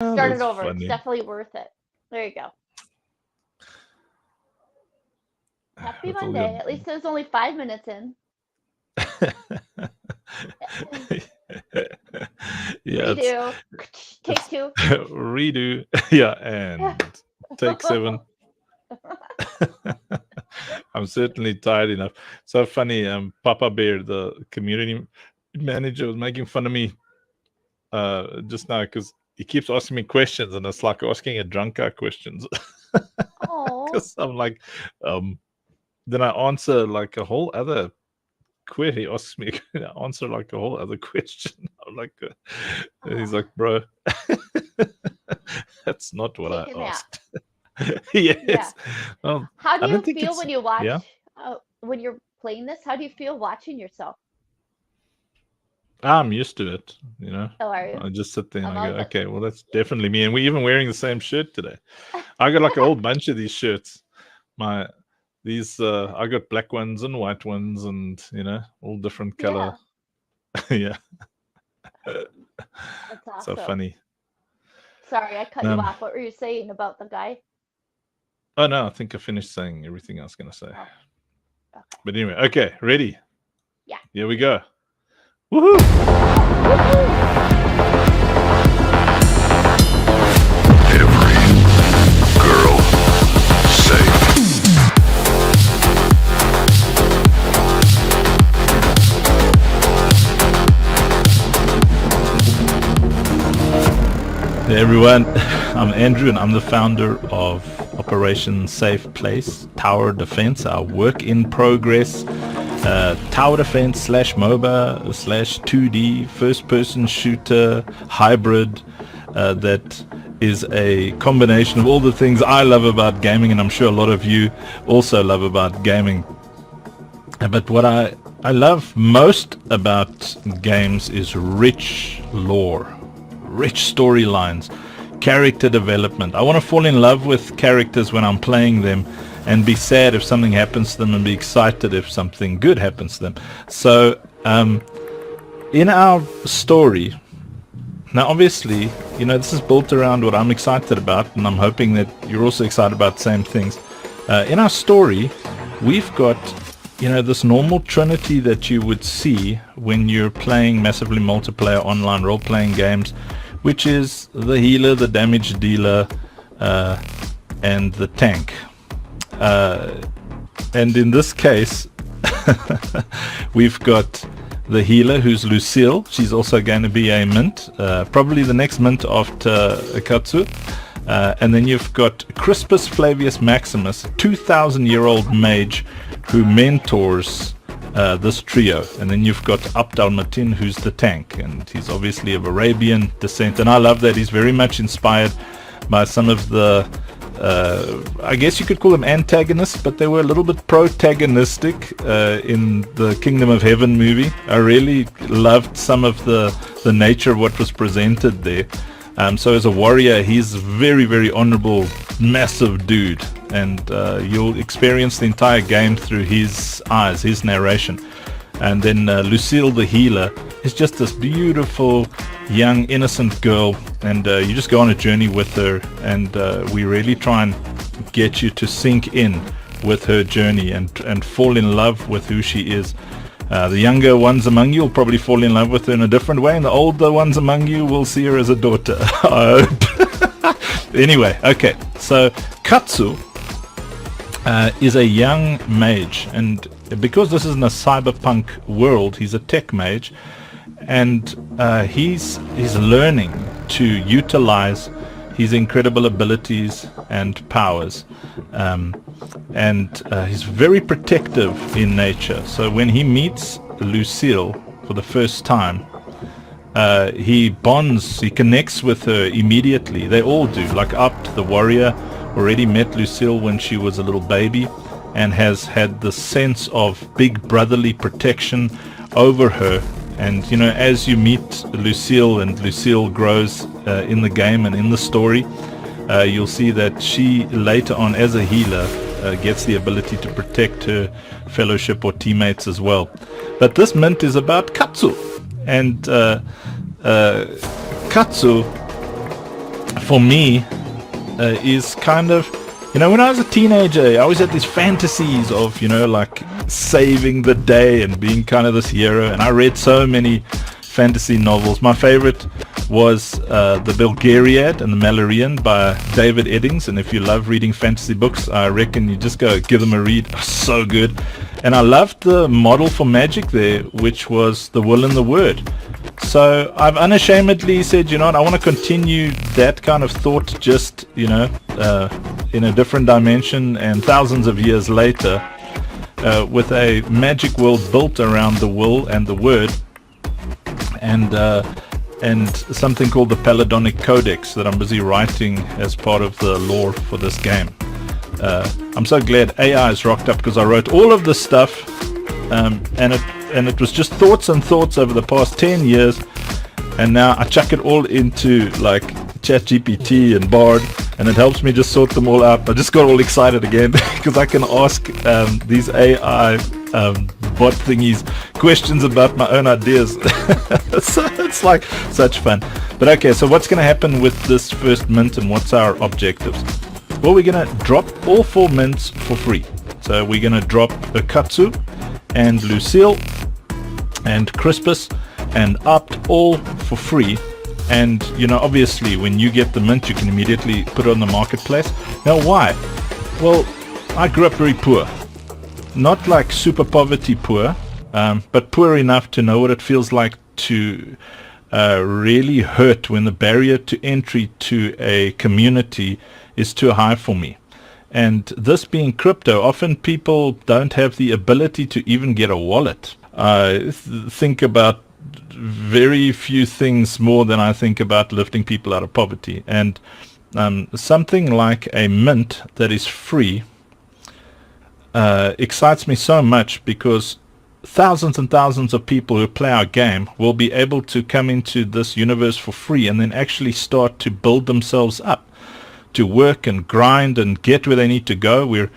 Start it That's over. It's funny. definitely worth it. There you go. Happy With all your Monday. At least it was only 5 minutes in. yeah, it's Redo. Take it's two. redo. Yeah, and take 7. I'm certainly tired enough. So funny. Papa Bear, the community manager, was making fun of me just now because he keeps asking me questions, and it's like asking a drunk guy questions. Oh. Because I'm like, um, then I answer like a whole other query. He asks me, I answer like a whole other question. I'm like, and he's like, bro, that's not what I Take a nap. asked. Yeah. Yes. Well, How do I you don't think feel it's, when you watch, yeah. when you're playing this? How do you feel watching yourself? I'm used to it, you know. Oh, are you? I just sit there and I'm I go, always like, okay, well, that's definitely me. And we're even wearing the same shirt today. I got like a whole bunch of these shirts. My these I got black ones and white ones, and all different color. yeah, Yeah, that's so awesome. funny. Sorry, I cut you Um, off. What were you saying about the guy? oh no, I think I finished saying everything I was gonna say. Oh, okay. But anyway, okay, ready? Yeah. Here we go. Woohoo! Woohoo! Every girl safe. Hey everyone, I'm Andrew and I'm the founder of Operation Safe Place Tower Defense, our work in progress tower defense slash MOBA slash 2D first person shooter hybrid that is a combination of all the things I love about gaming, and I'm sure a lot of you also love about gaming. But what I love most about games is rich lore, rich storylines, character development. I want to fall in love with characters when I'm playing them and be sad if something happens to them and be excited if something good happens to them. So in our story, now obviously, this is built around what I'm excited about, and I'm hoping that you're also excited about the same things. In our story, we've got this normal trinity that you would see when you're playing massively multiplayer online role-playing games, which is the healer, the damage dealer, and the tank. And in this case, we've got the healer, who's Lucille. She's also going to be a mint, probably the next mint after Katsu. And then you've got Crispus Flavius Maximus, a 2,000-year-old mage who mentors this trio. And then you've got Abdal Matin, who's the tank, and he's obviously of Arabian descent. And I love that he's very much inspired by some of the I guess you could call them antagonists, but they were a little bit protagonistic in the Kingdom of Heaven movie. I really loved some of the nature of what was presented there. So as a warrior, he's a very, very honorable, massive dude, and you'll experience the entire game through his eyes, his narration. And then Lucille, the healer, is just this beautiful, young, innocent girl, and you just go on a journey with her, and we really try and get you to sink in with her journey and fall in love with who she is. The younger ones among you will probably fall in love with her in a different way, and the older ones among you will see her as a daughter, I hope. Anyway, okay, so Katsu is a young mage, and because this is in a cyberpunk world, he's a tech mage, and he's learning to utilize his incredible abilities and powers, and he's very protective in nature. So when he meets Lucille for the first time, he connects with her immediately. They all do. Like Abt, the warrior, already met Lucille when she was a little baby and has had the sense of big brotherly protection over her. And as you meet Lucille and Lucille grows in the game and in the story, you'll see that she later on, as a healer, gets the ability to protect her fellowship or teammates as well. But this mint is about Katsu, and Katsu for me is kind of, when I was a teenager, I always had these fantasies of, like saving the day and being kind of this hero. And I read so many fantasy novels. My favorite was The Belgariad and the Malloreon by David Eddings. And if you love reading fantasy books, I reckon you just go give them a read. So good. And I loved the model for magic there, which was the will and the word. So I've unashamedly said, I want to continue that kind of thought, just, in a different dimension and thousands of years later, with a magic world built around the will and the word, and something called the Paladonic Codex that I'm busy writing as part of the lore for this game. I'm so glad AI is rocked up, because I wrote all of this stuff, and it was just thoughts and thoughts over the past 10 years, and now I chuck it all into like ChatGPT and Bard, and it helps me just sort them all out. I just got all excited again because I can ask these AI bot thingies questions about my own ideas. So it's like such fun. But okay, so what's going to happen with this first mint, and what's our objectives? Well, we're going to drop all 4 mints for free. So we're going to drop a Katsu and Lucille and Crispus and Opt all for free. And obviously when you get the mint, you can immediately put it on the marketplace. Now why? Well, I grew up very poor, not like super poverty poor, but poor enough to know what it feels like to really hurt when the barrier to entry to a community is too high for me. And this being crypto, often people don't have the ability to even get a wallet. I think about very few things more than I think about lifting people out of poverty. And something like a mint that is free excites me so much, because thousands and thousands of people who play our game will be able to come into this universe for free and then actually start to build themselves up, to work and grind and get where they need to go. We're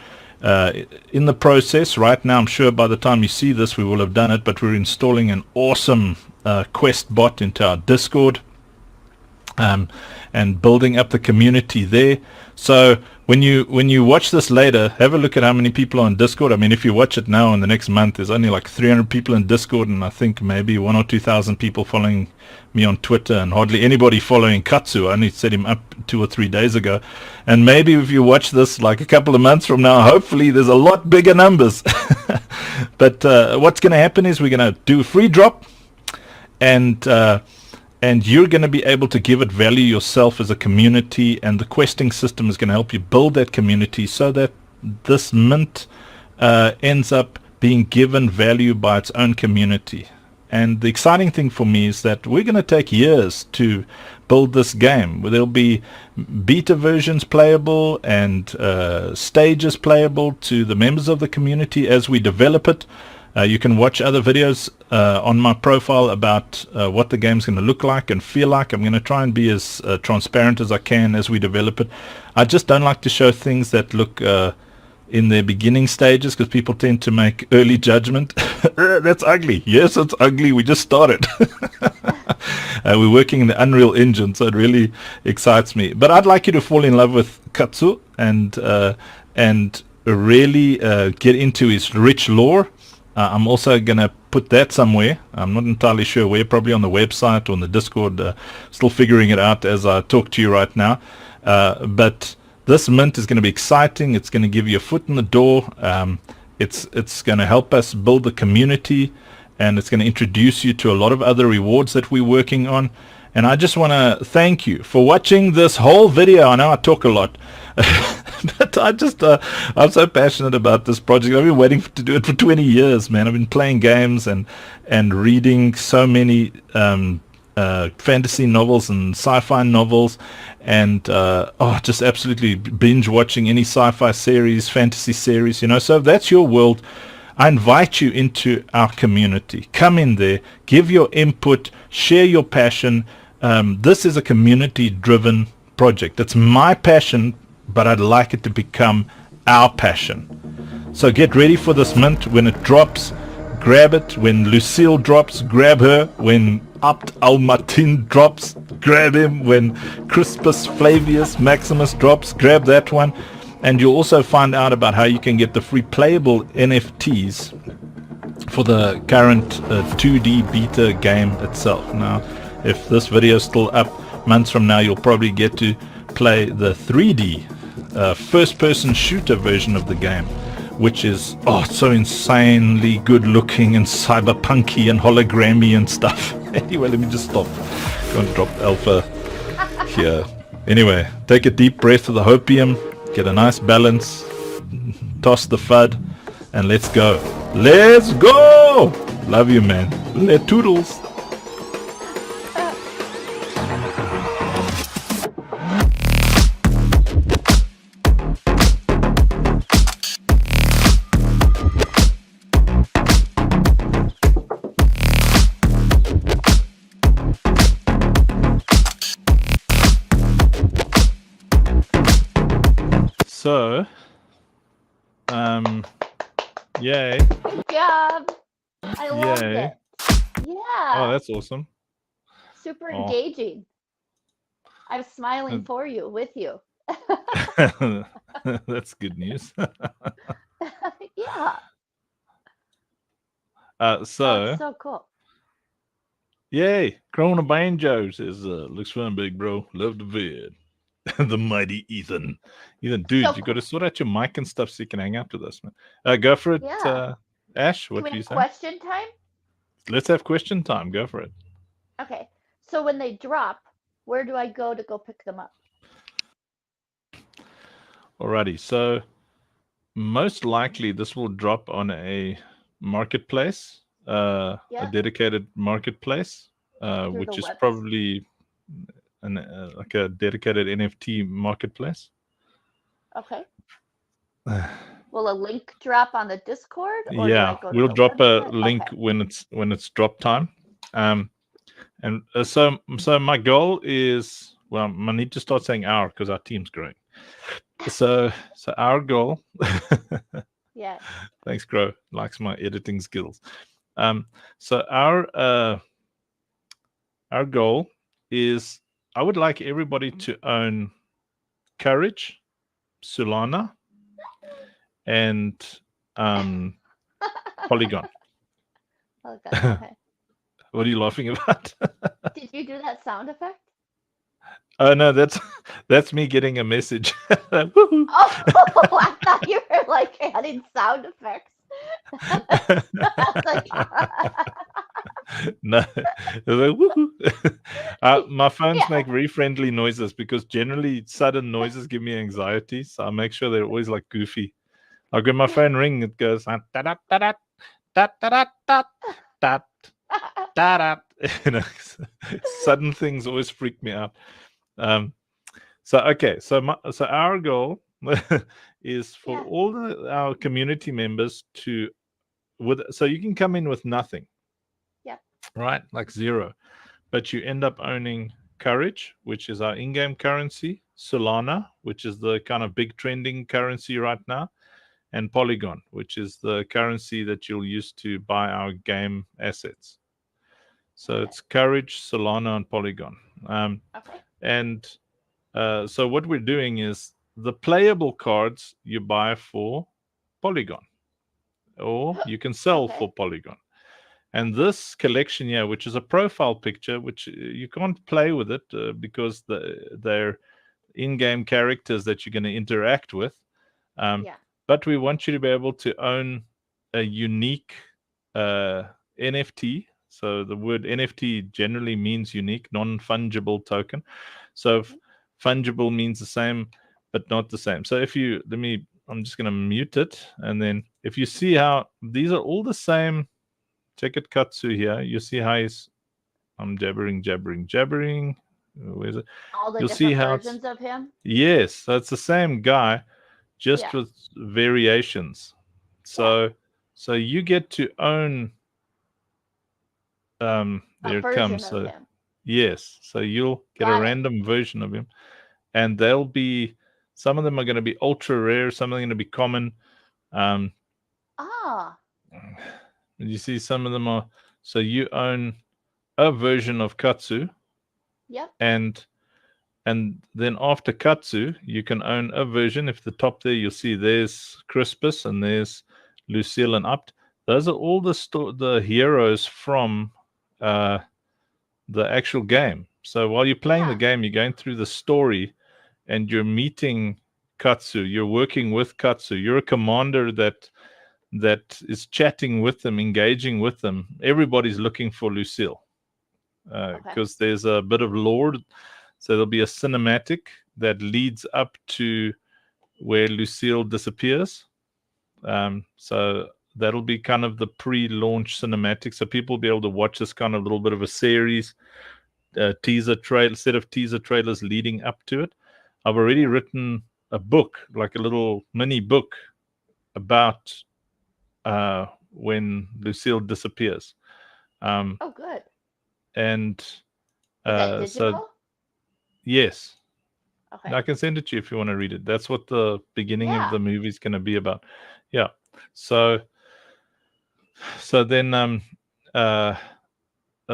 in the process right now. I'm sure by the time you see this we will have done it, but we're installing an awesome quest bot into our Discord, and building up the community there. So when you watch this later, have a look at how many people are on Discord. I mean, if you watch it now in the next month, there's only like 300 people in Discord, and I think maybe 1,000 or 2,000 people following me on Twitter, and hardly anybody following Katsu. I only set him up 2 or 3 days ago. And maybe if you watch this like a couple of months from now, hopefully there's a lot bigger numbers. But what's going to happen is we're going to do a free drop, and you're going to be able to give it value yourself as a community, and the questing system is going to help you build that community so that this mint ends up being given value by its own community. And the exciting thing for me is that we're going to take years to build this game, where there'll be beta versions playable and stages playable to the members of the community as we develop it. You can watch other videos on my profile about what the game's going to look like and feel like. I'm going to try and be as transparent as I can as we develop it. I just don't like to show things that look in their beginning stages, because people tend to make early judgment. That's ugly. Yes, it's ugly. We just started. We're working in the Unreal Engine, so it really excites me. But I'd like you to fall in love with Katsu and really get into his rich lore. I'm also going to put that somewhere. I'm not entirely sure where, probably on the website or on the Discord. Still figuring it out as I talk to you right now. But this mint is going to be exciting. It's going to give you a foot in the door. It's going to help us build the community, and it's going to introduce you to a lot of other rewards that we're working on. And I just want to thank you for watching this whole video. I know I talk a lot, but I'm so passionate about this project. I've been waiting to do it for 20 years, man. I've been playing games and reading so many fantasy novels and sci-fi novels, and just absolutely binge watching any sci-fi series, fantasy series, So if that's your world, I invite you into our community. Come in there, give your input, share your passion. This is a community-driven project. It's my passion, but I'd like it to become our passion. So get ready for this mint. When it drops, grab it. When Lucille drops, grab her. When Abt Almatin drops, grab him. When Crispus Flavius Maximus drops, grab that one. And you'll also find out about how you can get the free playable NFTs for the current 2D beta game itself. Now, if this video is still up months from now, you'll probably get to play the 3D first-person shooter version of the game, which is so insanely good looking and cyberpunky and hologrammy and stuff. Anyway, let me just stop. Go and drop alpha here. Anyway, take a deep breath of the hopium, get a nice balance, toss the FUD, and let's go. Let's go! Love you, man. Let toodles. So, yay. Good job. I loved Yay. it. Yeah. Oh, that's awesome. Super Oh. engaging. I'm smiling for you, with you. That's good news. Yeah. So, It's so cool. yay. Corona Banjo says, looks fun, big bro. Love the vid. The mighty Ethan. Ethan, dude, So you got to sort out your mic and stuff so you can hang out with us, man. Go for it, Yeah. Ash. Can What we do you have say? question time? Let's have question time. Go for it. Okay. So when they drop, where do I go to go pick them up? Alrighty. So, most likely this will drop on a marketplace, a Yeah. dedicated marketplace, Through which the is webs. probably like a dedicated NFT marketplace. Okay. Will a link drop on the Discord, or do I Yeah, go to we'll the drop a website? link Okay. when it's drop time. And so my goal is, well, I need to start saying our because our team's growing. So our goal. Yeah. Thanks, Crow. Likes my editing skills. So our goal is, I would like everybody to own Courage, Solana, and Polygon. Okay. What are you laughing about? Did you do that sound effect? Oh no, that's me getting a message. Woohoo. Oh, I thought you were like adding sound effects. I was like, No, it's like, woohoo. My phones Yeah. make very friendly noises because generally sudden noises give me anxiety, so I make sure they're always like goofy. Like when my phone ring, it goes da da da da da da da da da. You know, sudden things always freak me out. So our goal is for Yeah. all our community members to, so you can come in with nothing. Yeah. Right, like zero, but you end up owning Courage, which is our in-game currency, Solana, which is the kind of big trending currency right now, and Polygon, which is the currency that you'll use to buy our game assets. So Okay. it's Courage, Solana, and Polygon. Okay. And so what we're doing is the playable cards you buy for Polygon, or you can sell Okay. for Polygon. And this collection here, which is a profile picture, which you can't play with it because they're in-game characters that you're going to interact with. Yeah. But we want you to be able to own a unique NFT. So the word NFT generally means unique, non-fungible token. So fungible means the same, but not the same. So I'm just going to mute it. And then if you see how these are all the same, check it, Katsu here. You see how I'm jabbering. Where is it? All the You'll see different how versions of him. yes, so it's the same guy, just Yeah. with variations. So you get to own A there it version comes. of So him. yes, so you'll get Got a it. random version of him, and they'll be, some of them are going to be ultra rare, some are going to be common. Ah. You see some of them are, so you own a version of Katsu, Yep. and then after Katsu, you can own a version. If the top there, you'll see there's Crispus and there's Lucille and Upt. Those are all the heroes from uh, the actual game. So while you're playing the Yeah. game, you're going through the story, and you're meeting Katsu. You're working with Katsu. You're a commander that is chatting with them, engaging with them. Everybody's looking for Lucille Okay. because there's a bit of lore. So there'll be a cinematic that leads up to where Lucille disappears. So that'll be kind of the pre-launch cinematic. So people will be able to watch this kind of little bit of a series, set of teaser trailers leading up to it. I've already written a book, like a little mini book about when Lucille disappears. Oh, good. And Is that so, digital? yes, Okay. I can send it to you if you want to read it. That's what the beginning of Yeah. the movie is going to be about. Yeah. So then uh,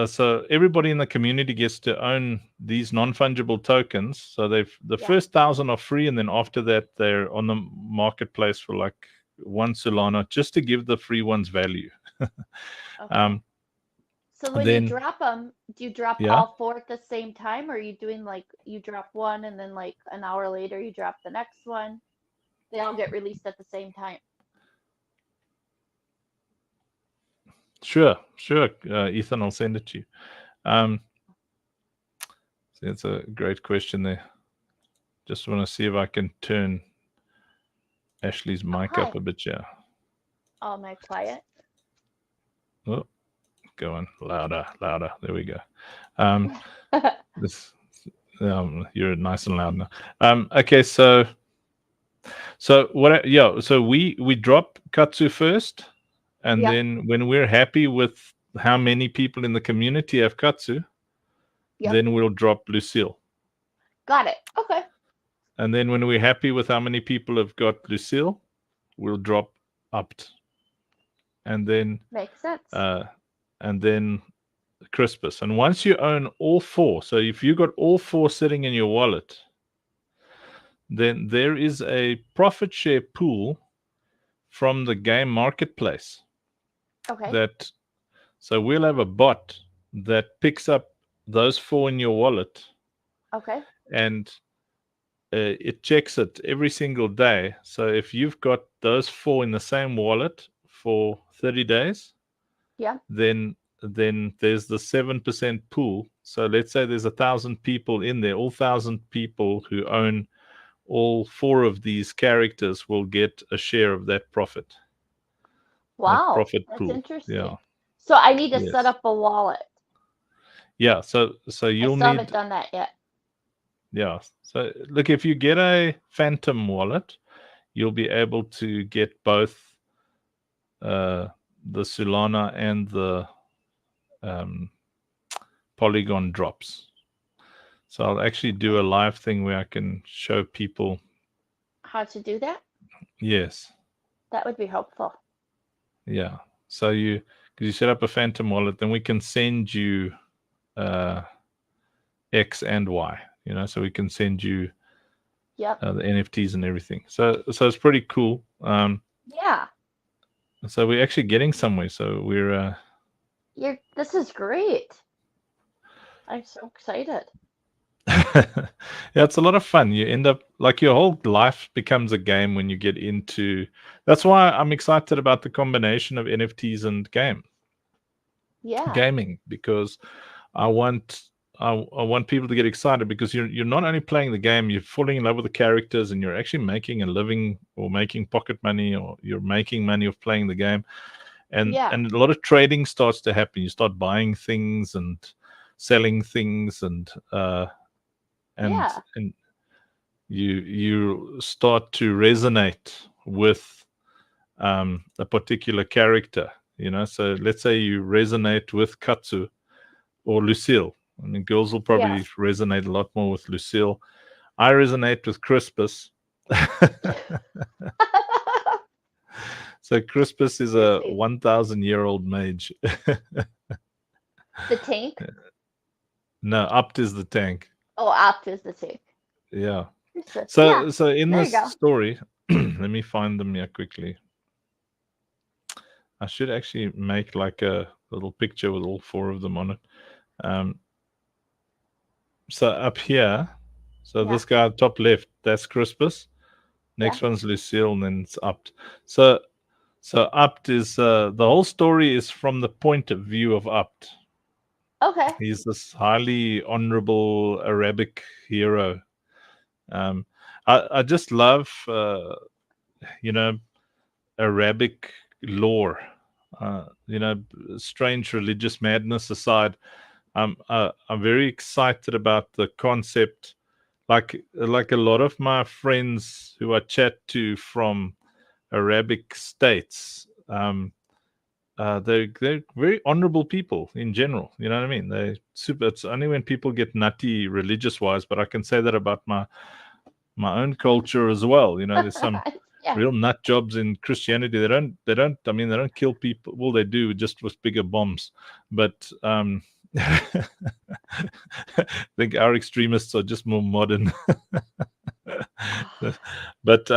so everybody in the community gets to own these non-fungible tokens. So the Yeah. first 1,000 are free, and then after that they're on the marketplace for like 1 Solana, just to give the free ones value. Okay. So when you Then drop them, do you drop yeah, all four at the same time, or are you doing like you drop one and then like an hour later you drop the next one? They all get released at the same time. sure, Ethan, I'll send it to you. So that's a great question there. Just want to see if I can turn Ashley's mic Hi. up a bit. Yeah. Oh, am I quiet? Oh, go on louder. There we go. This you're nice and loud now. Okay, so what? Yeah, so we drop Katsu first, and Yep. then when we're happy with how many people in the community have Katsu, Yep. then we'll drop Lucille. Got it. Okay. And then when we're happy with how many people have got Lucille, we'll drop Upt. And then Makes sense. Crispus. And once you own all four, so if you got all four sitting in your wallet, then there is a profit share pool from the game marketplace. Okay. So we'll have a bot that picks up those four in your wallet, Okay. and it checks it every single day. So if you've got those four in the same wallet for 30 days, Yeah. then there's the 7% pool. So let's say there's 1,000 people in there. All 1,000 people who own all four of these characters will get a share of that profit. That Wow. profit That's pool. interesting. Yeah. So I need to Yes. set up a wallet. Yeah. So I you'll still need. haven't done that yet. Yeah. So look, if you get a Phantom wallet, you'll be able to get both the Solana and the Polygon drops. So I'll actually do a live thing where I can show people. How to do that? Yes. That would be helpful. Yeah. So because you set up a Phantom wallet, then we can send you X and Y. So we can send you Yep. the NFTs and everything. So it's pretty cool. Yeah. So we're actually getting somewhere. So we're. This is great. I'm so excited. Yeah, it's a lot of fun. You end up like your whole life becomes a game when you get into. That's why I'm excited about the combination of NFTs and Yeah. gaming, because I want people to get excited, because you're not only playing the game, you're falling in love with the characters, and you're actually making a living or making pocket money, or you're making money of playing the game, and Yeah. and a lot of trading starts to happen. You start buying things and selling things, and Yeah. you start to resonate with a particular character. So let's say you resonate with Katsu or Lucille. I mean, girls will probably Yes. resonate a lot more with Lucille. I resonate with Crispus. So Crispus is a Seriously. 1,000-year-old mage. The tank? No, Apt is the tank. Oh, Apt is the tank. Yeah. Crispus. Yeah, So in there you this go. story, let me find them here quickly. I should actually make like a little picture with all four of them on it. Um, so up here, so Yeah, this guy top left, that's Crispus. yeah. Next one's Lucille, and then it's Apt. So Apt is the whole story is from the point of view of Apt. Okay. He's this highly honorable Arabic hero. Um, I just love you know Arabic lore. Strange religious madness aside, I'm very excited about the concept. Like a lot of my friends who I chat to from Arabic states, they're very honorable people in general. You know what I mean? They super. It's only when people get nutty religious wise, but I can say that about my own culture as well. There's some Yeah. real nut jobs in Christianity. I mean, they don't kill people. Well, they do, just with bigger bombs. But I think our extremists are just more modern. but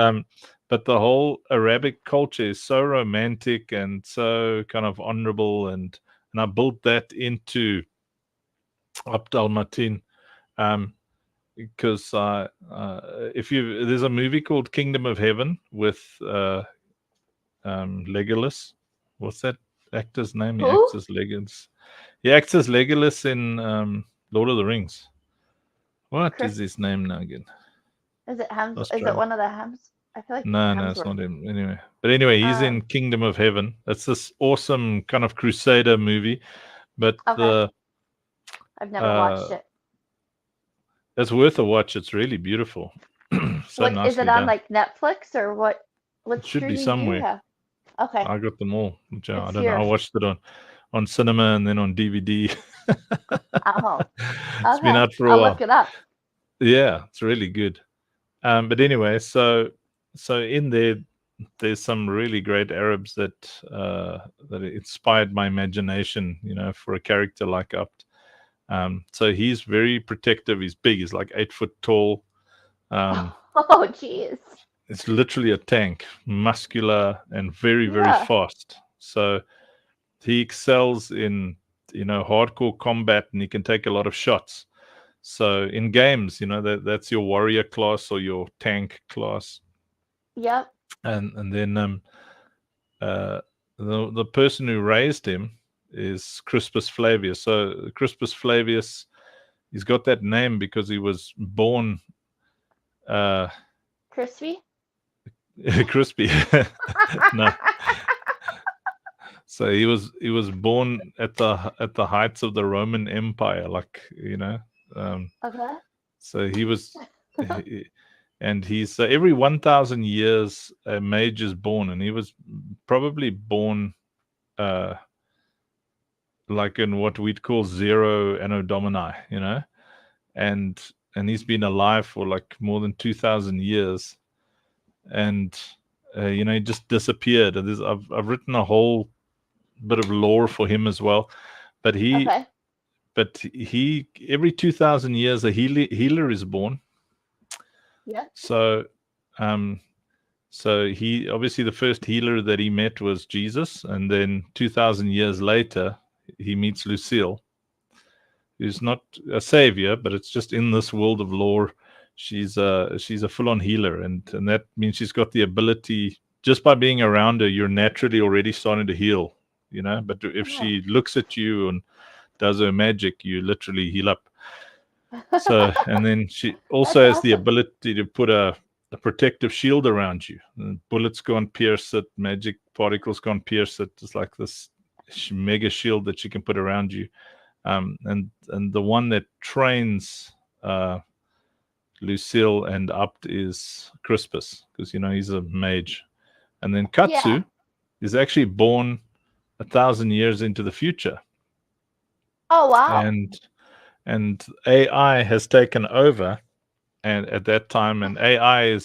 but the whole Arabic culture is so romantic and so kind of honorable, and I built that into Abd al-Mateen. Because if you there's a movie called Kingdom of Heaven with Legolas. What's that actor's name? He Who? acts as Legolas. He acts as Legolas in Lord of the Rings. What Chris? is his name now again? Is it Hems? Lost Is it track. one of the Hems? I feel like it's No, it's Hemsworth. not him. Anyway, but anyway, he's in Um. Kingdom of Heaven. That's this awesome kind of Crusader movie. But Okay. I've never watched uh, it. it's worth a watch. It's really beautiful, so What is it nicely on, done. like Netflix or what? What It should be streaming do you somewhere. have? Okay, I got them all. Which I it's don't know. I here. watched it on cinema and then on DVD. Oh, It's been okay. out for a I'll look while. it up. Yeah, it's really good. But anyway, so in there's some really great Arabs that inspired my imagination. For a character like Abt. So he's very protective. He's big. He's like 8 foot tall. Um, Oh, jeez. it's literally a tank, muscular and very, very Yeah. fast. So he excels in hardcore combat, and he can take a lot of shots. So in games, that's your warrior class or your tank class, Yep. and then uh, the person who raised him is Crispus Flavius. So Crispus Flavius, he's got that name because he was born uh, Crispy. crispy. No, so he was born at the heights of the Roman Empire, Um, Okay. so he was, he- and he's every 1,000 years a mage is born, and he was probably born uh, like in what we'd call zero anno domini, and he's been alive for like more than 2,000 years, and he just disappeared. And I've written a whole bit of lore for him as well, but he Okay. but he every 2,000 years a healer is born. Yep. So um so he obviously, the first healer that he met was Jesus, and then 2,000 years later he meets Lucille, who's not a savior, but it's just in this world of lore, she's a full-on healer, and that means she's got the ability. Just by being around her, you're naturally already starting to heal, but if Oh. she looks at you and does her magic, you literally heal up. So, and then she also That's has the awesome. ability to put a protective shield around you. And bullets can't pierce it, magic particles can't pierce it. It's like this mega shield that she can put around you. And the one that trains Lucille and Abt is Crispus, because he's a mage. And then Yeah. Katsu is actually born 1,000 years into the future, Oh, wow. and AI has taken over. And at that time, and AI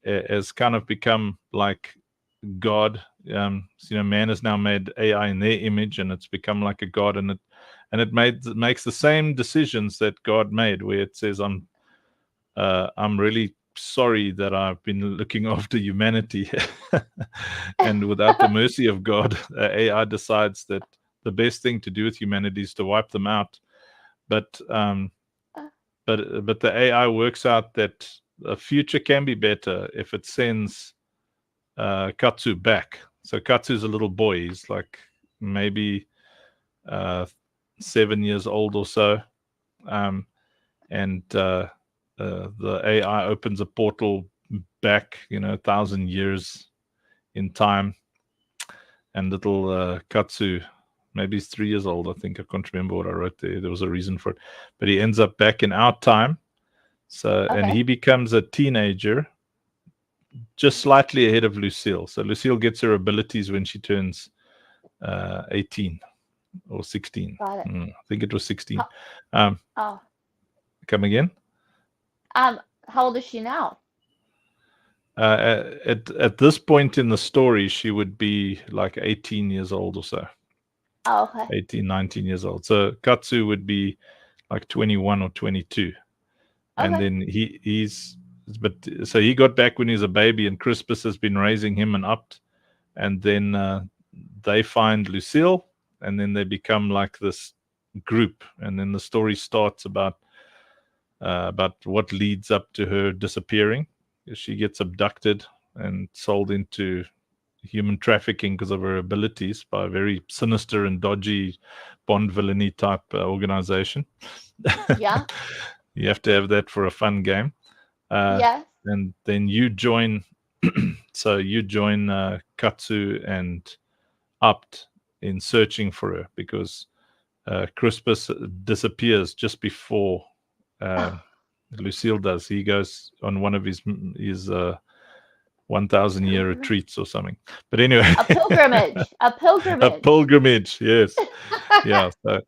has kind of become like God. Man has now made AI in their image, and it's become like a god, and it makes the same decisions that God made, where it says, I'm really sorry that I've been looking after humanity. And without the mercy of God, AI decides that the best thing to do with humanity is to wipe them out. But the AI works out that the future can be better if it sends Katsu back. So Katsu's a little boy. He's like maybe 7 years old or so. And the AI opens a portal back, 1,000 years in time. And little Katsu, maybe he's 3 years old, I think. I can't remember what I wrote there. There was a reason for it. But he ends up back in our time. So, and he becomes a teenager, just slightly ahead of Lucille. So Lucille gets her abilities when she turns 18 or 16. Got it. I think it was 16. Oh. Come again? How old is she now? At this point in the story, she would be like 18 years old or so. Oh, okay. 18, 19 years old. So Katsu would be like 21 or 22. And then so he got back when he was a baby, and Crispus has been raising him and Upt. And then they find Lucille, and then they become like this group. And then the story starts about what leads up to her disappearing. She gets abducted and sold into human trafficking because of her abilities by a very sinister and dodgy Bond villainy type organization. Yeah. You have to have that for a fun game. Yes. And then you join. So you join Katsu and Upt in searching for her, because Crispus disappears just before Lucille does. He goes on one of his 1,000-year retreats or something. But anyway, a pilgrimage. A pilgrimage, yes. Yeah. So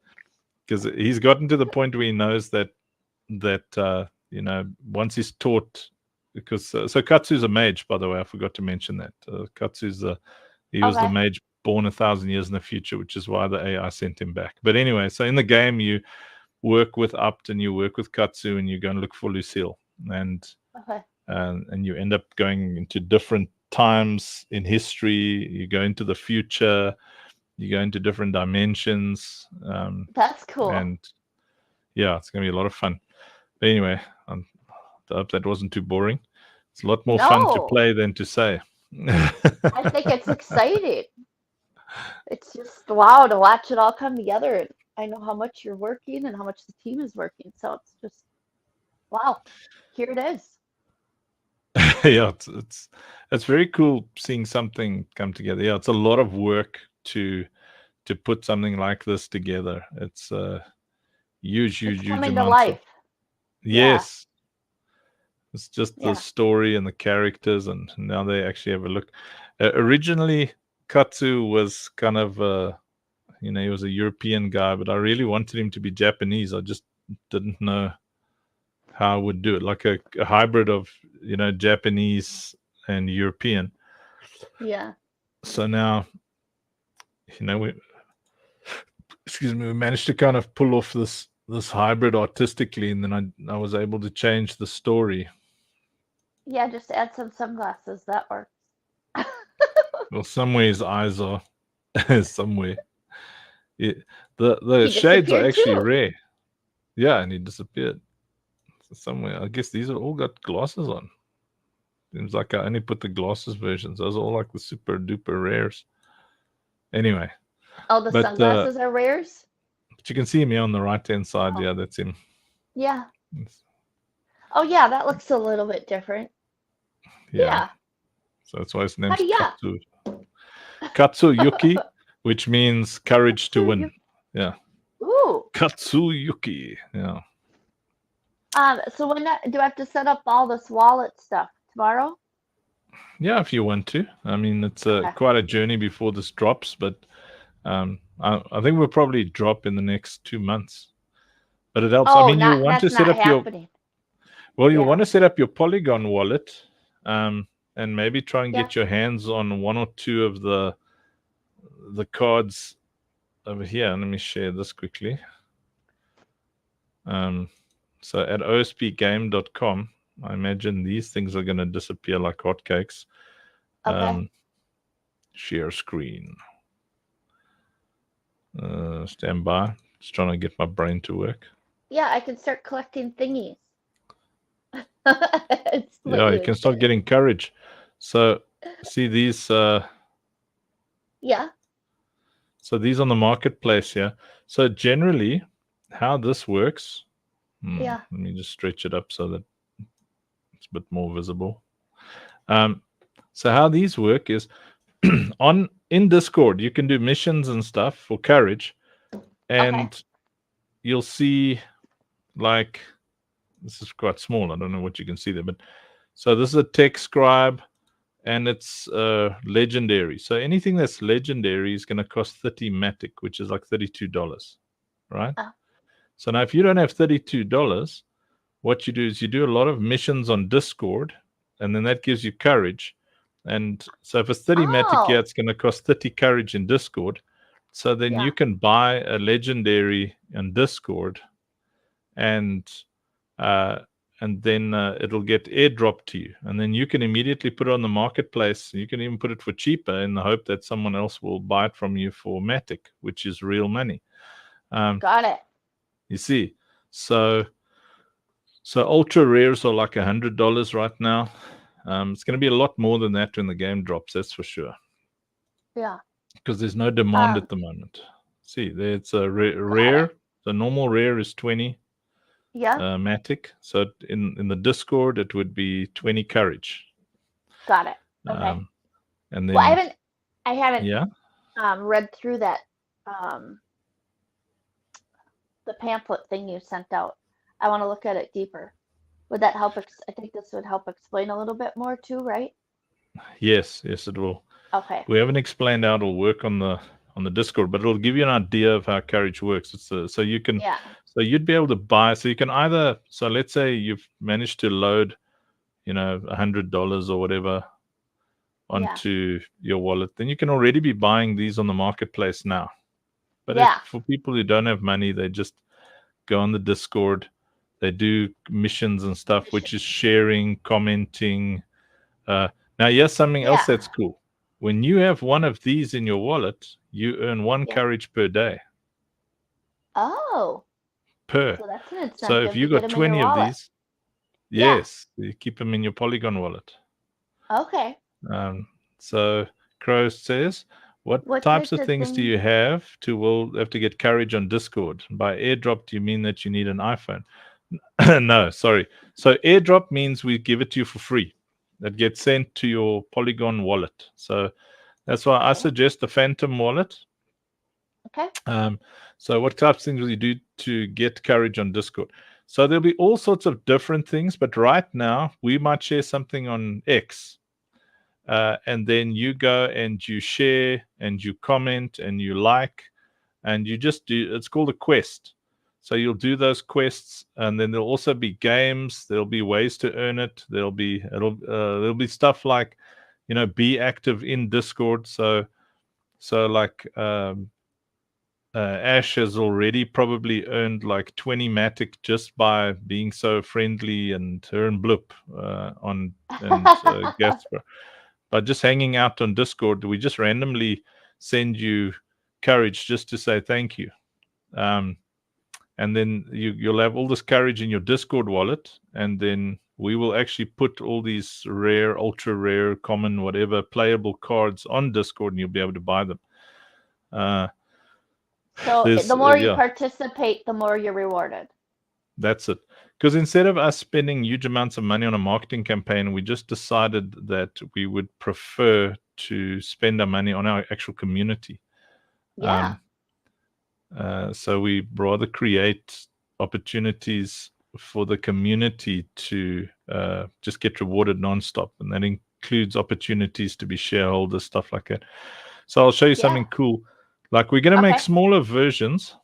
because he's gotten to the point where he knows that once he's taught, because so Katsu's a mage, by the way. I forgot to mention that. Katsu's he was the mage born 1,000 years in the future, which is why the AI sent him back. But anyway, so in the game you work with Upt and you work with Katsu, and you go and look for Lucille, and you end up going into different times in history. You go into the future, you go into different dimensions. That's cool. And yeah, it's going to be a lot of fun. But anyway, I hope that wasn't too boring. It's a lot more fun to play than to say. I think it's exciting. It's just wow to watch it all come together. I know how much you're working and how much the team is working. So it's just wow. Here it is. Yeah, it's very cool seeing something come together. Yeah, it's a lot of work to put something like this together. It's huge coming to life. Yes. It's just the story and the characters, and now they actually have a look. Originally, Katsu was kind of he was a European guy, but I really wanted him to be Japanese. I just didn't know how I would do it, like a hybrid of Japanese and European. Yeah. So now, we managed to kind of pull off this hybrid artistically, and then I was able to change the story. Yeah, just add some sunglasses. That works. Well, somewhere his eyes are somewhere. The shades are actually rare. Yeah, and he disappeared somewhere. I guess these are all got glasses on. Seems like I only put the glasses versions. Those are all like the super duper rares. Anyway. Oh, the sunglasses are rares? But you can see him here on the right-hand side. Yeah, that's him. Yeah. Oh, yeah, that looks a little bit different. Yeah. So that's why his name's Katsu. Katsuyuki, which means courage to win. Yeah. Ooh. Katsuyuki. Yeah. So when do I have to set up all this wallet stuff tomorrow? Yeah, if you want to. I mean, it's quite a journey before this drops, but I think we'll probably drop in the next 2 months. But it helps. Oh, I mean, you want to set up you want to set up your Polygon wallet, and maybe try and get your hands on one or two of the cards over here. Let me share this quickly. So at ospgame.com, I imagine these things are going to disappear like hotcakes. Okay. Share screen. Stand by. Just trying to get my brain to work. Yeah, I can start collecting thingies. It's what Yeah, you you can would start say. getting courage. So see these. Yeah. So these on the marketplace here. So generally, how this works. Yeah. Let me just stretch it up so that it's a bit more visible. So how these work is in Discord, you can do missions and stuff for courage, Okay. and you'll see like this is quite small. I don't know what you can see there, but so this is a tech scribe, and it's legendary. So anything that's legendary is going to cost 30 matic, which is like $32, right? Oh. So now if you don't have $32, what you do is you do a lot of missions on Discord, and then that gives you courage. And so if it's 30 matic here, Oh. it's going to cost 30 courage in Discord. So then Yeah. you can buy a legendary in Discord, and then it'll get airdropped to you, and then you can immediately put it on the marketplace. You can even put it for cheaper in the hope that someone else will buy it from you for matic, which is real money. Got it. You see, so ultra rares are like $100 right now. It's going to be a lot more than that when the game drops, that's for sure, Yeah. because there's no demand Um, at the moment. See, there it's a got it. rare. The normal rare is 20 Yeah. matic. So in the Discord, it would be 20 courage. Got it. Okay. And Well, then I haven't yeah, read through that the pamphlet thing you sent out. I want to look at it deeper. Would that help? I think this would help explain a little bit more too, right? yes, it will. Okay. We haven't explained how it'll work on the Discord, but it'll give you an idea of how courage works. It's so you can Yeah. so you'd be able to buy. So you can either, so let's say you've managed to load, $100 or whatever onto your wallet, then you can already be buying these on the marketplace now. But if for people who don't have money, they just go on the Discord. They do missions and stuff, which is sharing, commenting. Now, here's something else that's cool. When you have one of these in your wallet, you earn 1 courage per day. Oh. Per. So that's an incentive. So if you got 20 of these, yes, you keep them in your Polygon wallet. Okay. So Crow says, what types of things do you have will have to get courage on Discord? By airdrop, do you mean that you need an iPhone? No, sorry. So airdrop means we give it to you for free. That gets sent to your Polygon wallet. So that's why I suggest the Phantom wallet. Okay. So what types of things will you do to get courage on Discord? So there'll be all sorts of different things, but right now we might share something on X. And then you go and you share and you comment and you like, and you just do, it's called a quest. So you'll do those quests, and then there'll also be games. There'll be ways to earn it. There'll be stuff like, be active in Discord. So like Ash has already probably earned like 20 matic just by being so friendly, and her and Blip and Gaspar. By just hanging out on Discord, we just randomly send you courage just to say thank you. And then you'll have all this courage in your Discord wallet, and then we will actually put all these rare, ultra rare, common, whatever playable cards on Discord, and you'll be able to buy them. So the more you participate, the more you're rewarded. That's it. Because instead of us spending huge amounts of money on a marketing campaign, we just decided that we would prefer to spend our money on our actual community. Yeah. So we rather create opportunities for the community to just get rewarded nonstop. And that includes opportunities to be shareholders, stuff like that. So I'll show you something cool. Like we're going to make smaller versions.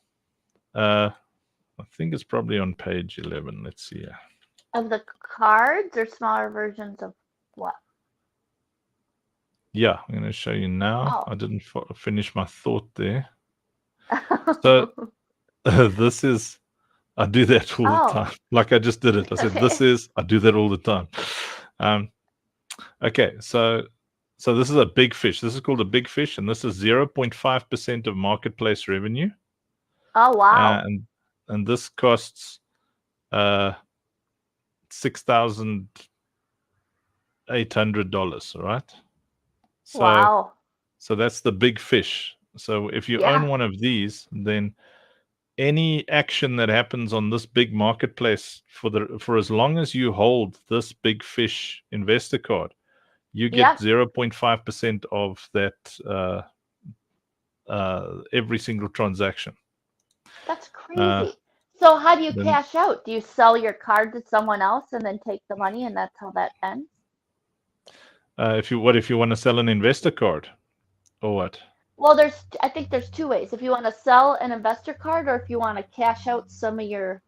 I think it's probably on page 11. Let's see here. Of the cards, or smaller versions of what? Yeah, I'm going to show you now. I didn't finish my thought there. So this is, I do that all the Oh, time. Like I just did it. I said, this okay. is, I do that all the time. Okay, so this is a big fish. This is called a big fish, and this is 0.5% of marketplace revenue. Oh, wow. And this costs $6,800, right? So Wow. that's the big fish. So if you own Yeah. one of these, then any action that happens on this big marketplace for as long as you hold this big fish investor card, you get Yeah. 0.5% of that every single transaction. That's Uh, crazy. So how do you then cash out? Do you sell your card to someone else and then take the money and that's how that ends? if you want to sell an investor card or what? Well, I think there's two ways. If you want to sell an investor card or if you want to cash out some of your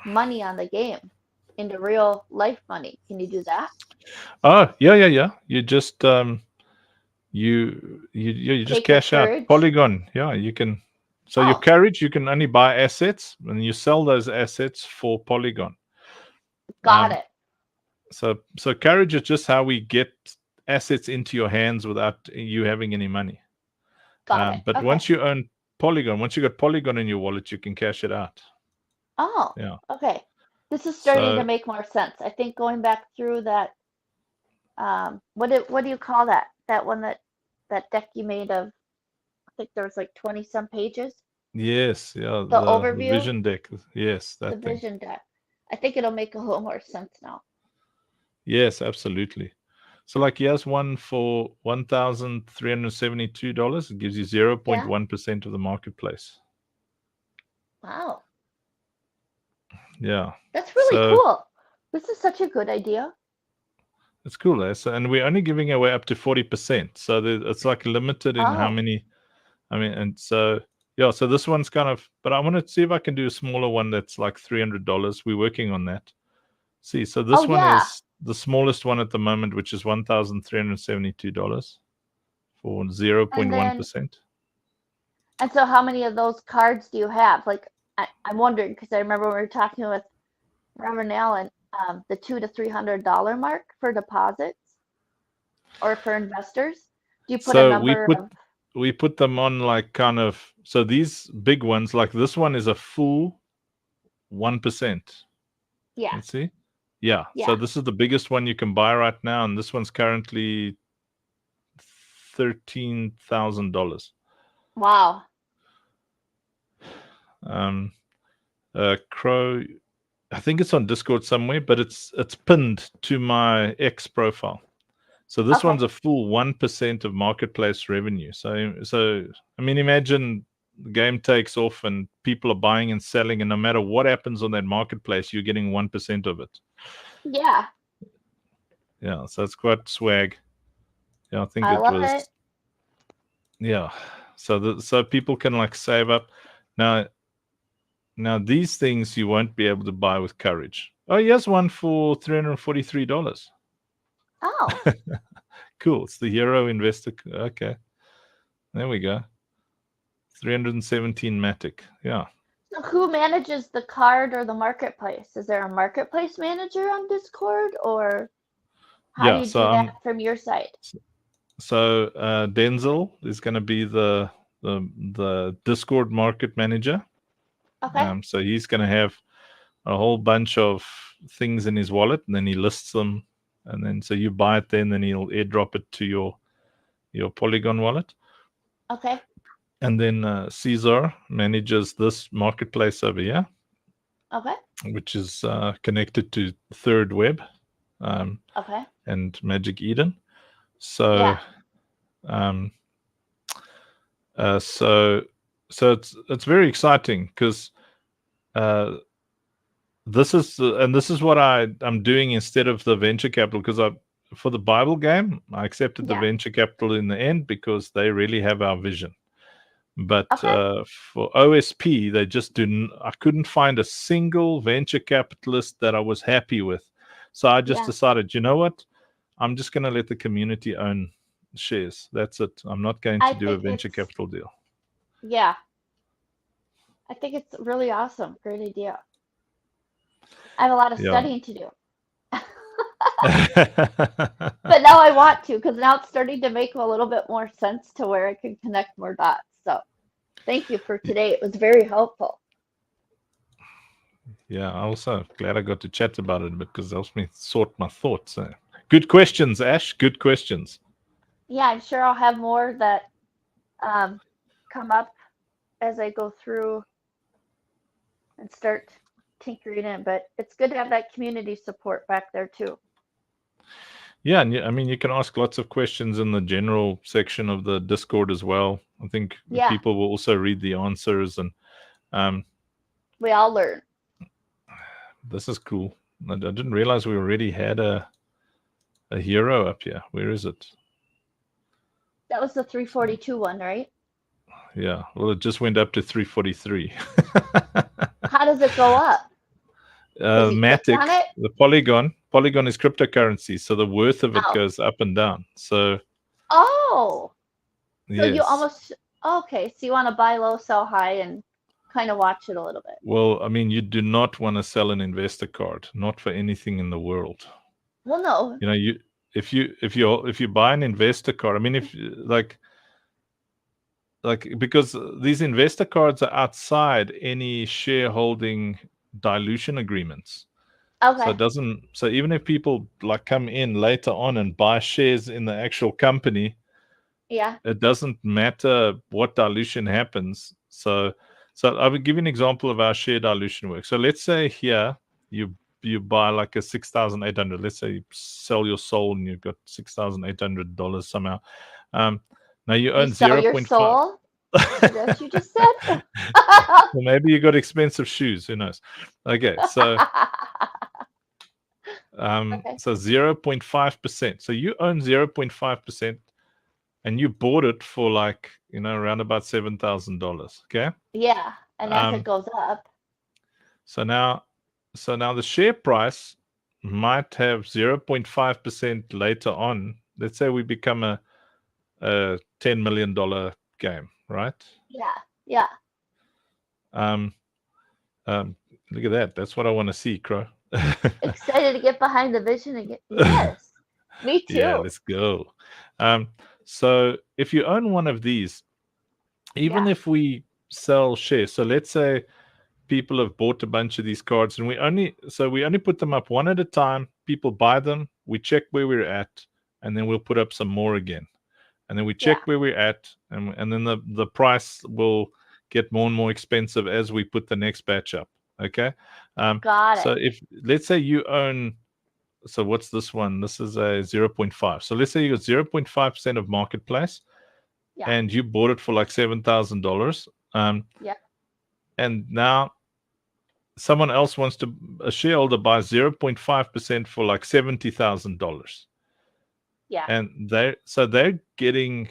money on the game into real life money. Can you do that? Oh, yeah. You just you just Take your cash out courage? Polygon. Yeah, you can. So your Oh, carriage, you can only buy assets, and you sell those assets for Polygon. got Um, it. so carriage is just how we get assets into your hands without you having any money. Got it. But Okay. once you own Polygon, once you got Polygon in your wallet, you can cash it out. Oh, Yeah. okay. This is starting to So make more sense. I think going back through that, what do you call that? That one that deck you made of, I think there was like 20 some pages. yes, yeah, The the overview, vision deck. Yes, the that thing. vision deck. I think it'll make a little more sense now. Yes, absolutely. So like here's one for $1,372. It gives you Yeah. 0.1% of the marketplace. Wow. Yeah. That's really So cool. This is such a good idea. it's cool. So, and we're only giving away up to 40%. So it's like limited in how Oh. many. I mean, and so yeah, so this one's kind of, but I want to see if I can do a smaller one that's like $300. We're working on that. See, so Oh this one yeah. is the smallest one at the moment, which is $1,372 for And then 0.1%. and so how many of those cards do you have? Like I'm wondering because I remember we were talking with Reverend Allen, the $200 to $300 mark for deposits or for investors. Do you put a So number of? we put them on like kind of, so these big ones, like this one is a full 1%. Yeah. Let's see. Yeah. So Yeah. this is the biggest one you can buy right now, and this one's currently $13,000. Wow. Crow, I think it's on Discord somewhere, but it's pinned to my X profile. So this Okay. one's a full 1% of marketplace revenue. So I mean, imagine the game takes off and people are buying and selling, and no matter what happens on that marketplace, you're getting 1% of it. Yeah. Yeah, so it's quite swag. Yeah, I think I it love was. it. Yeah, so people can like save up. Now these things you won't be able to buy with courage. Oh, here's one for $343. Oh. Cool. It's the Hero Investor. Okay, there we go. 317 Matic. Yeah. So who manages the card or the marketplace? Is there a marketplace manager on Discord or how do Yeah. you do that from your side? So Denzel is going to be the Discord market manager. Okay. So he's going to have a whole bunch of things in his wallet, and then he lists them, and then so you buy it, then he'll airdrop it to your Polygon wallet. Okay. And then Caesar manages this marketplace over here, Okay. which is connected to Third Web Okay. and Magic Eden. So, Yeah. so it's very exciting because this is what I'm doing instead of the venture capital, because for the Bible game I accepted the Yeah. venture capital in the end because they really have our vision. But Okay. for OSP, they just I couldn't find a single venture capitalist that I was happy with. So I just Yeah. decided, you know what? I'm just going to let the community own shares. That's it. I'm not going I to do a think venture it's capital deal. yeah. I think it's really awesome. Great idea. I have a lot of Yeah. studying to do. But now I want to because now it's starting to make a little bit more sense to where I can connect more dots. So thank you for today. It was very helpful. Yeah, I also glad I got to chat about it because it helps me sort my thoughts. Good questions, Ash. Good questions. Yeah, I'm sure I'll have more that um, come up as I go through and start tinkering in. But it's good to have that community support back there too. Yeah, and I mean, you can ask lots of questions in the general section of the Discord as well. I think Yeah, people will also read the answers, and um, we all learn. this is cool. I didn't realize we already had a hero up here. Where is it? That was the 342 one, right? Yeah, well, it just went up to 343. How does it go up? Because you click Matic, on it? the Polygon is cryptocurrency, so the worth of it Oh. goes up and down. So Oh, so you yes, almost, okay, so you want to buy low, sell high, and kind of watch it a little bit. well, I mean, you do not want to sell an investor card, not for anything in the world. Well, no. You know, if you buy an investor card, I mean, if like because these investor cards are outside any shareholding dilution agreements. So Okay. it doesn't. So even if people like come in later on and buy shares in the actual company, Yeah. it doesn't matter what dilution happens. So I will give you an example of how share dilution works. So let's say here you buy like a 6,800. Let's say you sell your soul and you've got $6,800 somehow. Now you You earn sell your 0.5. soul? Is that what you just said? Well, maybe you got expensive shoes. Who knows? Okay, so Okay. so 0.5%. So you own 0.5%, and you bought it for like around about $7,000. Okay. Yeah. And as it Um, goes up, so now the share price might have 0.5% later on. Let's say we become a $10 million game, right? yeah. Yeah. Um, Look at that. That's what I want to see, Crow. Excited to get behind the vision and get, yes. Me Yeah, too. let's go. So if you own one of these, even Yeah. if we sell shares, so let's say people have bought a bunch of these cards and we only put them up one at a time. People buy them, we check where we're at, and then we'll put up some more again. And then we check Yeah. where we're at, and then the price will get more and more expensive as we put the next batch up. Okay. Got So it. if let's say you own, so what's this one? This is a 0.5. So let's say you got 0.5% of marketplace Yeah. and you bought it for like $7,000. Yeah. And now someone else wants to, a shareholder buys 0.5% for like $70,000. Yeah. And they're getting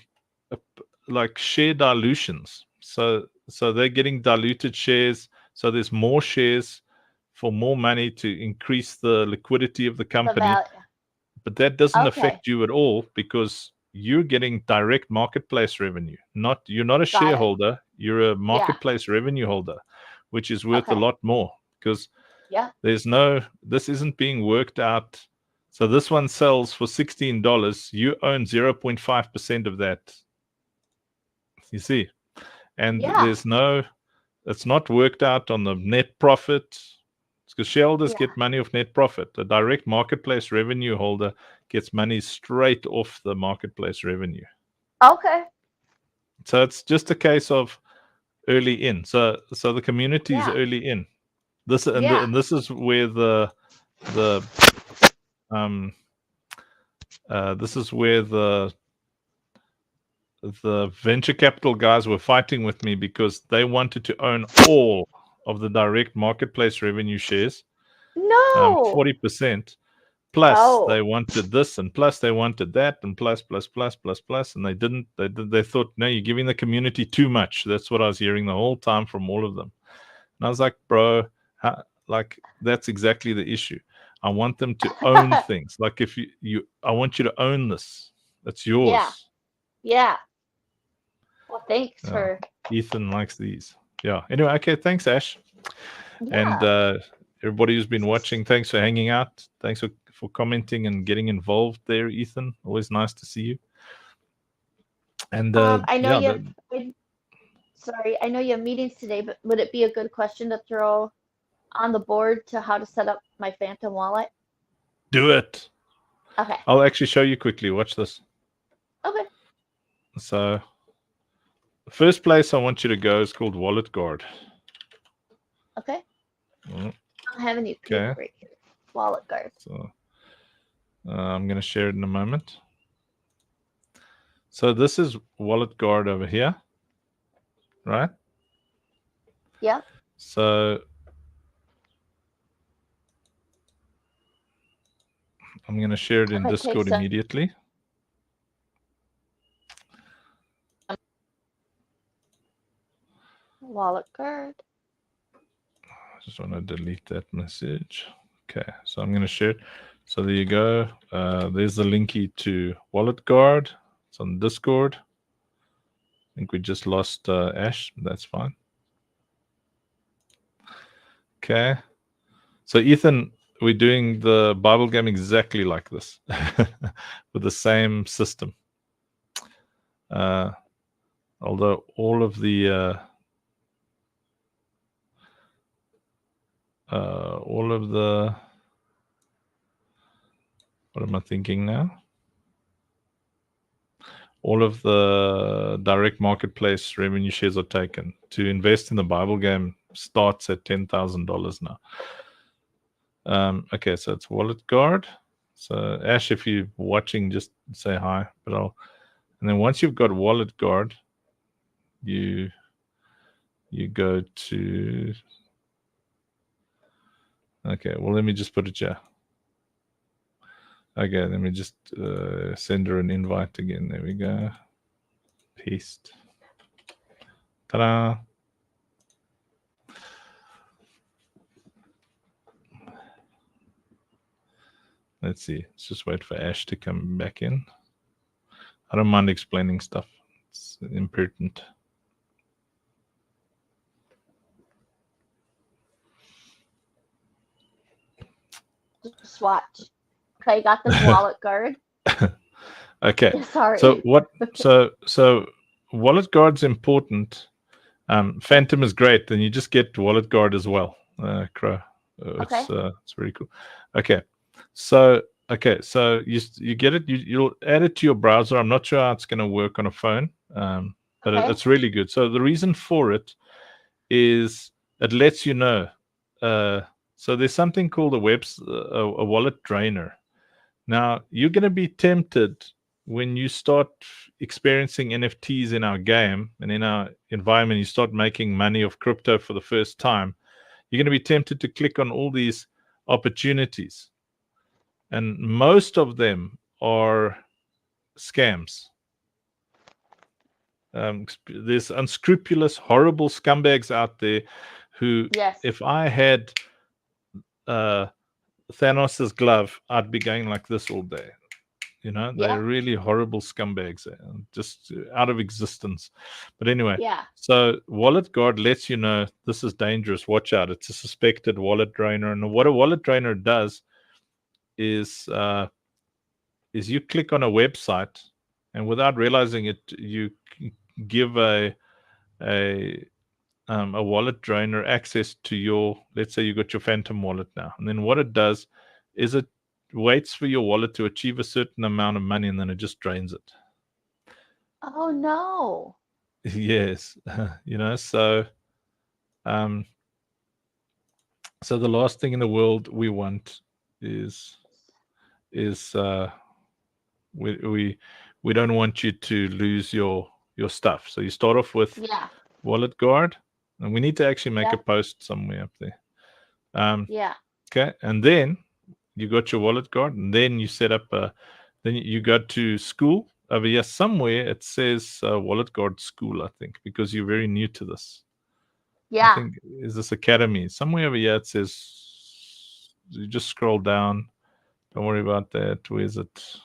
like share dilutions. So they're getting diluted shares. So there's more shares for more money to increase the liquidity of the The company. value. But that doesn't Okay. affect you at all because you're getting direct marketplace revenue. You're not a Got it. shareholder, you're a Yeah. marketplace revenue holder, which is worth a Okay. lot more because Yeah. this isn't being worked out. So this one sells for $16. You own 0.5% of that. You see? And Yeah. it's not worked out on the net profit because shareholders Yeah. get money off net profit. A direct marketplace revenue holder gets money straight off the marketplace revenue. Okay. So it's just a case of early in. So the community is Yeah. early in. This Yeah. and this is where um this is where the venture capital guys were fighting with me because they wanted to own all of the direct marketplace revenue shares, No. 40%. Plus Oh. they wanted this, and plus they wanted that, and plus, and they didn't. They thought, no, you're giving the community too much. That's what I was hearing the whole time from all of them. And I was like, bro, like that's exactly the issue. I want them to own things. Like if I want you to own this. That's Yeah. yours. Yeah. Well, thanks Yeah. for Ethan likes these. yeah. Anyway, okay. Thanks, Ash, and Yeah. everybody who's been watching. Thanks for hanging out. Thanks for commenting and getting involved there, Ethan. Always nice to see you. And I know yeah, you have, sorry, I know you have meetings today, but would it be a good question to throw on the board to how to set up my Phantom wallet? do it. Okay. I'll actually show you quickly. Watch this. Okay. So the first place I want you to go is called Wallet Guard. Okay. Mm, I don't have any Okay. paper right here. Wallet guard. So I'm going to share it in a moment. So this is Wallet Guard over here, right? Yep. So I'm going to share it in Okay, Discord so immediately. wallet guard. I just want to delete that message. Okay, so I'm going to share it. So there you go. There's the linky to Wallet Guard. It's on Discord. I think we just lost Ash. That's fine. Okay. So Ethan, we're doing the Bible game exactly like this, with the same system. Although all of the what am I thinking now? All of the direct marketplace revenue shares are taken. To invest in the Bible game starts at $10,000 now. Okay, so it's Wallet Guard. So Ash, if you're watching, just say hi. And then once you've got Wallet Guard, you go to. Okay, well, let me just put it here. Okay, let me just send her an invite again. There we go. Paste. Ta-da! Let's see. Let's just wait for Ash to come back in. I don't mind explaining stuff. It's important. Just watch. Okay, got this wallet guard. Okay. Sorry. So what? So Wallet Guard's important. Phantom is great. Then you just get Wallet Guard as well. Crow. Okay. It's very cool. Okay. So you get it. You'll add it to your browser. I'm not sure how it's going to work on a phone, but Okay. it's really good. So the reason for it is it lets you know. So there's something called a wallet drainer. Now you're going to be tempted when you start experiencing NFTs in our game and in our environment. You start making money of crypto for the first time. You're going to be tempted to click on all these opportunities. And most of them are scams. There's unscrupulous, horrible scumbags out there who, Yes. if I had Thanos's glove, I'd be going like this all day. You know, Yeah. they're really horrible scumbags, just out of existence. But anyway, Yeah. so Wallet Guard lets you know this is dangerous. Watch out. It's a suspected wallet drainer. And what a wallet drainer does is you click on a website, and without realizing it, you give a wallet drainer access to your, let's say you got your Phantom wallet now. And then what it does is it waits for your wallet to achieve a certain amount of money, and then it just drains it. Oh no. Yes. You know, so so the last thing in the world we want is we don't want you to lose your stuff. So you start off with Yeah. Wallet Guard, and we need to actually make Yeah. a post somewhere up there. Yeah. Okay, and then you got your Wallet Guard, and then you set up then you go to school over here somewhere. It says Wallet Guard School, I think, because you're very new to this. I Yeah. think is this Academy somewhere over here. It says you just scroll down. Don't worry about that. Where is it?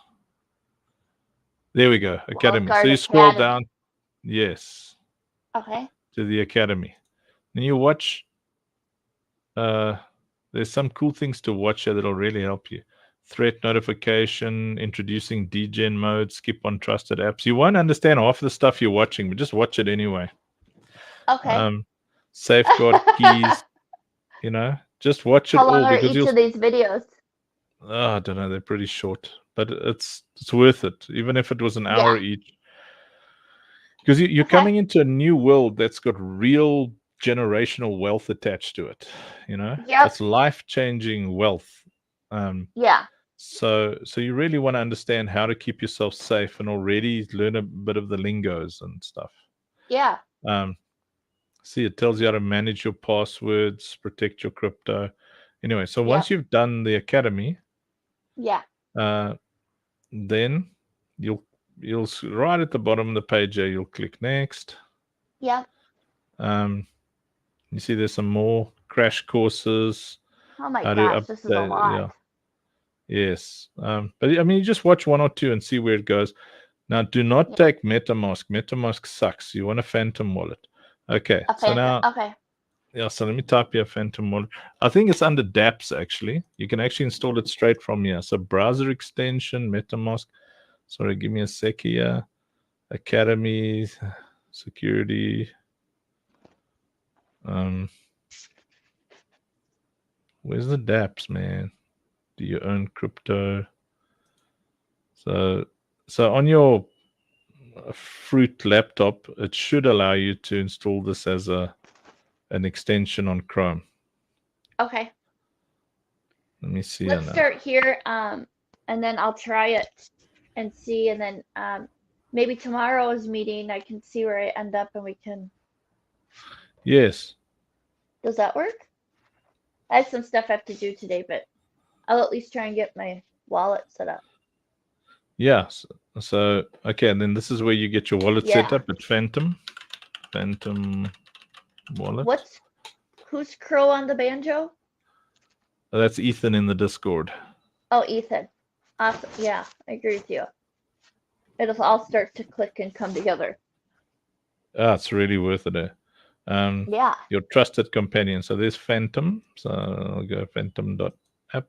There we go. Academy. Guard So you scroll Academy. down. Yes. Okay. To the Academy. And you watch. There's some cool things to watch here that'll really help you. Threat notification, introducing degen mode, skip on trusted apps. You won't understand half the stuff you're watching, but just watch it anyway. Okay. Safeguard keys, just watch it How long all are because each of these videos? I don't know, they're pretty short, but it's worth it, even if it was an hour each. Because you're coming into a new world that's got real generational wealth attached to it. Yep. It's life-changing wealth. Yeah. So you really want to understand how to keep yourself safe and already learn a bit of the lingos and stuff. Yeah. See, it tells you how to manage your passwords, protect your crypto. Anyway, so once you've done the academy, then you'll right at the bottom of the page here, you'll click next. Yeah. You see there's some more crash courses. Oh my gosh, this is a lot. Yeah. Yes. But I mean, you just watch one or two and see where it goes. Now, do not take MetaMask. MetaMask sucks. You want a Phantom wallet. Okay. So now, yeah, so let me type here Phantom wallet. I think it's under dApps, actually. You can actually install it straight from here. So browser extension, MetaMask. Sorry, give me a sec here. Academy, security. Where's the dApps, man? Do you own crypto? So on your Fruit laptop, it should allow you to install this as an extension on Chrome. Okay. Let me see. Let's start here, and then I'll try it and see, and then maybe tomorrow's meeting I can see where I end up, and we can. Yes. Does that work? I have some stuff I have to do today, but I'll at least try and get my wallet set up. Yeah. So okay, and then this is where you get your wallet set up at Phantom wallet. Who's Crow on the banjo? Oh, that's Ethan in the Discord. Oh, Ethan. Awesome. Yeah, I agree with you. It'll all start to click and come together. It's really worth it. Your trusted companion. So there's Phantom. So I'll go phantom.app.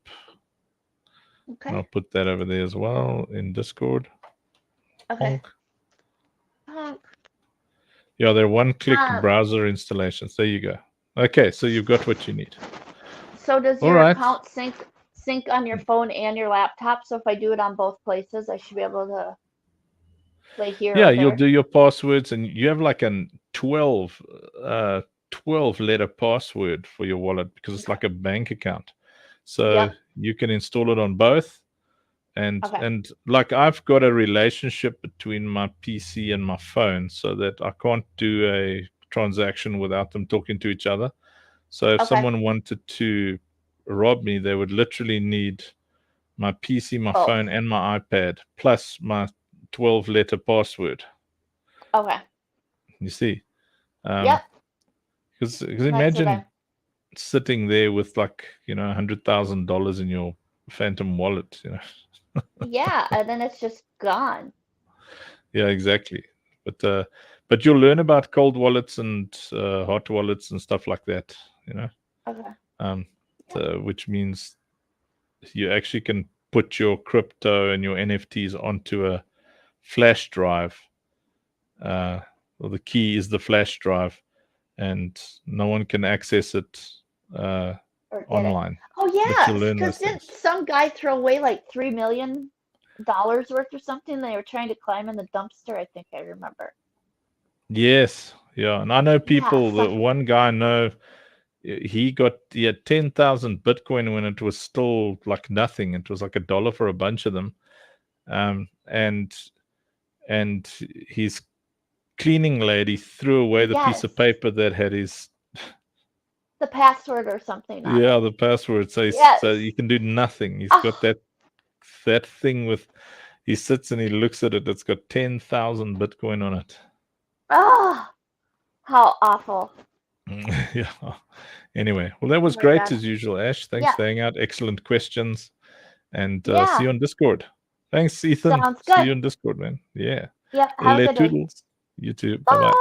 Okay. I'll put that over there as well in Discord. Okay. Yeah, they're one-click browser installations. There you go. Okay, so you've got what you need. So does your account sync on your phone and your laptop? So if I do it on both places, I should be able to play here. Yeah, you'll do your passwords, and you have like a 12-letter password for your wallet because it's like a bank account. So you can install it on both. And like I've got a relationship between my PC and my phone so that I can't do a transaction without them talking to each other. So if someone wanted to rob me, they would literally need my PC, my phone, and my iPad, plus my 12-letter password. Okay. You see? Because imagine sitting there with like, $100,000 in your Phantom wallet, Yeah, and then it's just gone. Yeah, exactly. But you'll learn about cold wallets and hot wallets and stuff like that, Okay. Which means you actually can put your crypto and your NFTs onto a flash drive. Or the key is the flash drive, and no one can access it online. Oh yeah, because didn't some guy throw away like $3 million worth or something? They were trying to climb in the dumpster. I think I remember. Yes, yeah, and I know people. The one guy I know, he had 10,000 Bitcoin when it was still like nothing. It was like $1 for a bunch of them, and his cleaning lady threw away the piece of paper that had the password or something on it. the password. So you can do nothing. He's got that thing with. He sits and he looks at it. It's got 10,000 Bitcoin on it. Oh, how awful. Yeah. Anyway, well, that was great as usual, Ash. Thanks for hanging out. Excellent questions. And see you on Discord. Thanks, Ethan. Sounds good. See you on Discord, man. Yeah. Yep. Have a good day. You too. Bye-bye.